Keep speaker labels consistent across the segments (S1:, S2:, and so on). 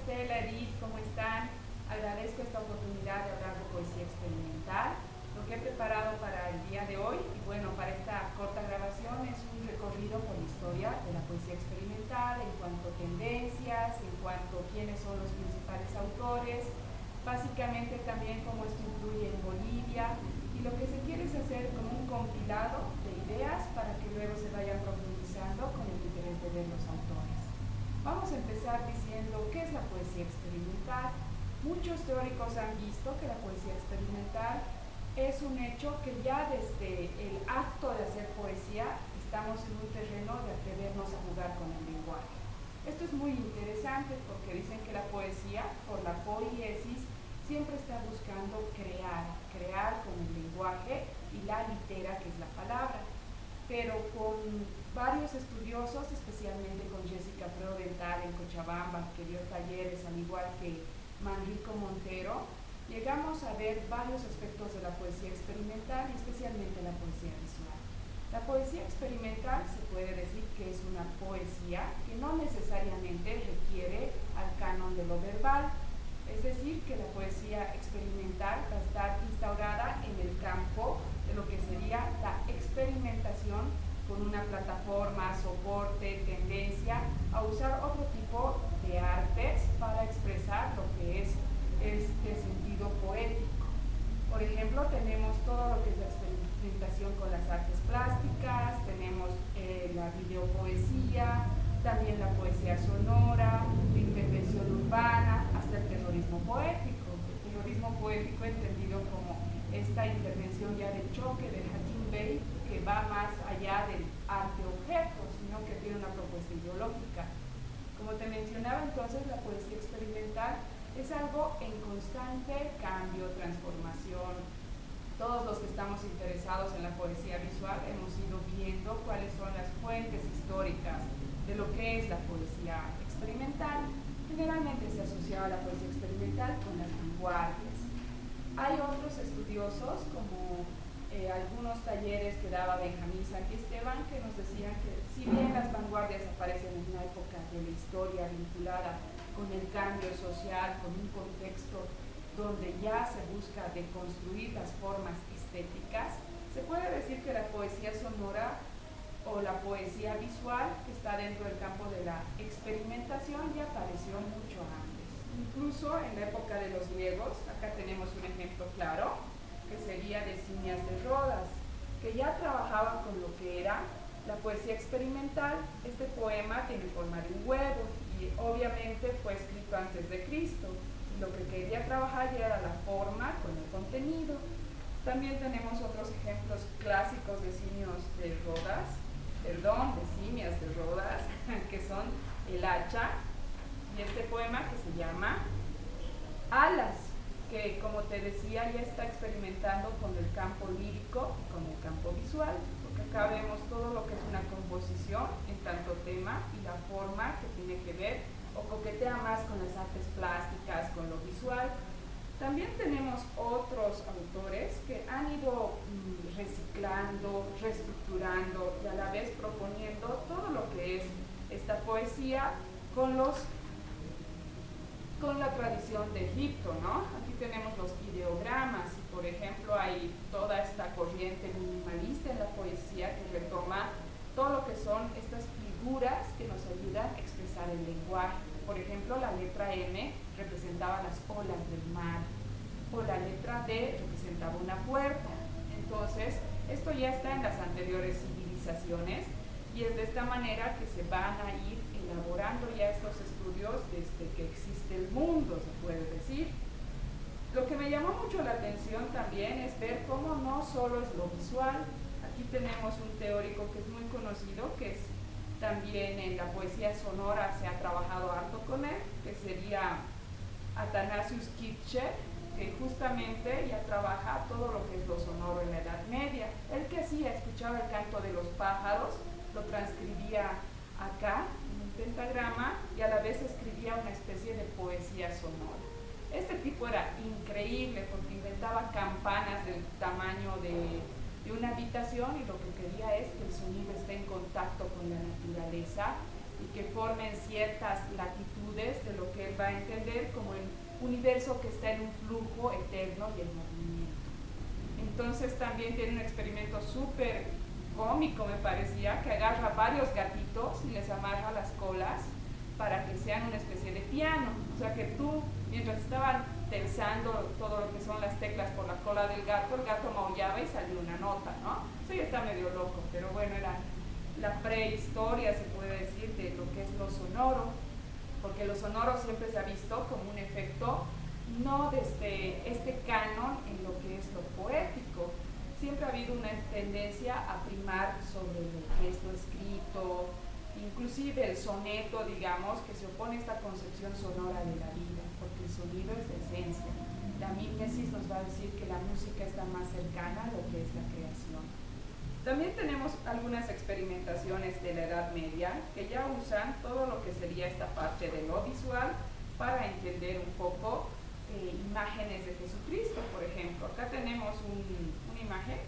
S1: Estela, Edith, ¿cómo están? Agradezco esta oportunidad de hablar de poesía experimental. Lo que he preparado para el día de hoy, y bueno, para esta corta grabación, es un recorrido por la historia de la poesía experimental, en cuanto a tendencias, en cuanto a quiénes son los principales autores, básicamente también cómo esto influye en Bolivia, y lo que se quiere es hacer como un compilado de ideas para que luego se vayan profundizando con el interés de ver los autores. Vamos a empezar diciendo qué es la poesía experimental. Muchos teóricos han visto que la poesía experimental es un hecho que ya desde el acto de hacer poesía estamos en un terreno de atrevernos a jugar con el lenguaje. Esto es muy interesante porque dicen que la poesía, por la poiesis, siempre está buscando crear con el lenguaje y la litera, que es la palabra. Pero con varios estudiosos, especialmente con Jessica Provental en Cochabamba, que dio talleres al igual que Manrico Montero, llegamos a ver varios aspectos de la poesía experimental y especialmente la poesía visual. La poesía experimental se puede decir que es una poesía que no necesariamente requiere al canon de lo verbal, es decir, que la poesía experimental va a estar instaurada en el campo de lo que sería la experimentación con una plataforma, soporte, tendencia a usar otro tipo de artes para expresar lo que es este sentido poético. Por ejemplo, tenemos todo lo que es la experimentación con las artes plásticas, tenemos la videopoesía, también la poesía sonora, la intervención urbana, hasta el terrorismo poético. El terrorismo poético entendido como esta intervención ya de choque del Hakim Bey, que va más allá del arte-objeto, sino que tiene una propuesta ideológica. Como te mencionaba entonces, la poesía experimental es algo en constante cambio, transformación. Todos los que estamos interesados en la poesía visual hemos ido viendo cuáles son las fuentes históricas de lo que es la poesía experimental. Generalmente se asociaba la poesía experimental con las vanguardias. Hay otros estudiosos, como algunos talleres que daba Benjamín Santiesteban, que nos decían que si bien las vanguardias aparecen en una época de la historia vinculada con el cambio social, con un contexto donde ya se busca deconstruir las formas estéticas, se puede decir que la poesía sonora o la poesía visual, que está dentro del campo de la experimentación, ya apareció mucho antes. Incluso en la época de los griegos, acá tenemos un ejemplo claro, que sería de Simias de Rodas, que ya trabajaban con lo que era la poesía experimental. Este poema tiene forma de un huevo y obviamente fue escrito antes de Cristo. Lo que quería trabajar ya era la forma con el contenido. También tenemos otros ejemplos clásicos de Simias de Rodas, que son El hacha y este poema que se llama Alas, que como te decía ya está experimentando con el campo lírico y con el campo visual, porque acá vemos todo lo que es una composición en tanto tema y la forma que tiene que ver o coquetea más con las artes plásticas, con lo visual. También tenemos otros autores que han ido reciclando, reestructurando y a la vez proponiendo todo lo que es esta poesía con la tradición de Egipto, ¿no? Aquí tenemos los ideogramas y, por ejemplo, hay toda esta corriente minimalista en la poesía que retoma todo lo que son estas figuras que nos ayudan a expresar el lenguaje. Por ejemplo, la letra M representaba las olas del mar, o la letra D representaba una puerta. Entonces, esto ya está en las anteriores civilizaciones y es de esta manera que se van a ir elaborando ya estos estudios desde que existe el mundo, se puede decir. Lo que me llamó mucho la atención también es ver cómo no solo es lo visual. Aquí tenemos un teórico que es muy conocido, que es también en la poesía sonora se ha trabajado harto con él, que sería Athanasius Kircher, que justamente ya trabaja todo lo que es lo sonoro en la Edad Media. Él que hacía, escuchaba el canto de los pájaros, lo transcribía acá en un pentagrama y a la vez escribía una especie de poesía sonora. Este tipo era increíble porque inventaba campanas del tamaño de una habitación y lo que quería es que el sonido esté en contacto con la naturaleza y que formen ciertas latitudes de lo que él también va a entender como el universo que está en un flujo eterno y en movimiento. Entonces también tiene un experimento súper cómico, me parecía, que agarra varios gatitos y les amarra las colas para que sean una especie de piano. O sea que tú, mientras estaban tensando todo lo que son las teclas por la cola del gato, el gato maullaba y salió una nota, ¿no? Eso ya está medio loco, pero bueno, era la prehistoria, se puede decir, de lo que es lo sonoro, porque lo sonoro siempre se ha visto como un efecto no desde este canon en lo que es lo poético. Siempre ha habido una tendencia a primar sobre lo que es lo escrito, inclusive el soneto, digamos, que se opone a esta concepción sonora de la vida, porque el sonido es la esencia. La mímesis nos va a decir que la música está más cercana a lo que es la creación. También tenemos algunas experimentaciones de la Edad Media que ya usan todo lo que sería esta parte de lo visual para entender un poco imágenes de Jesucristo, por ejemplo. Acá tenemos una imagen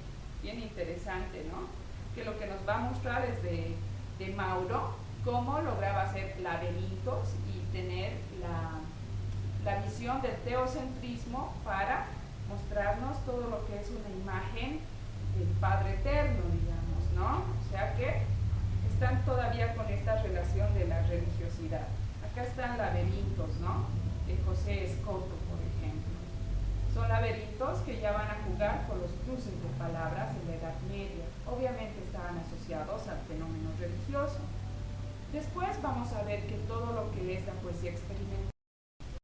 S1: bien interesante, ¿no? Que lo que nos va a mostrar es de Mauro, cómo lograba hacer laberintos y tener la visión del teocentrismo para mostrarnos todo lo que es una imagen del Padre Eterno, digamos, ¿no? O sea que están todavía con esta relación de la religiosidad. Acá están laberintos, ¿no? De José Escoto, por ejemplo. Son laberintos que ya van a jugar con los cruces de palabras en la Edad Media. Obviamente estaban asociados al fenómeno religioso. Después vamos a ver que todo lo que es la poesía experimental